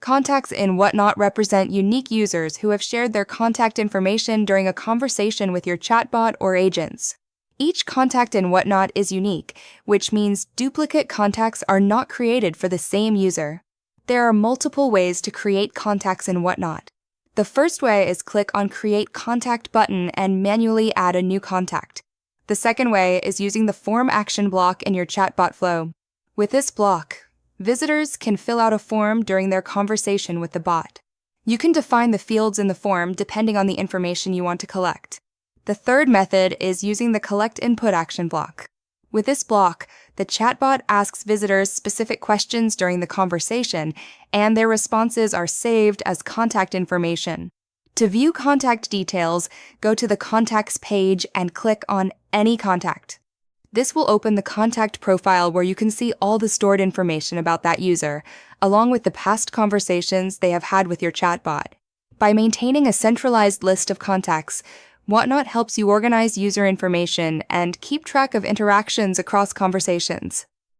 Contacts in WotNot represent unique users who have shared their contact information during a conversation with your chatbot or agents. Each contact in WotNot is unique, which means duplicate contacts are not created for the same user. There are multiple ways to create contacts in WotNot. The first way is click on Create Contact button and manually add a new contact. The second way is using the Form action block in your chatbot flow. With this block, visitors can fill out a form during their conversation with the bot. You can define the fields in the form depending on the information you want to collect. The third method is using the Collect Input action block. With this block, the chatbot asks visitors specific questions during the conversation, and their responses are saved as contact information. To view contact details, go to the Contacts page and click on Any Contact. This will open the contact profile where you can see all the stored information about that user, along with the past conversations they have had with your chatbot. By maintaining a centralized list of contacts, WotNot helps you organize user information and keep track of interactions across conversations.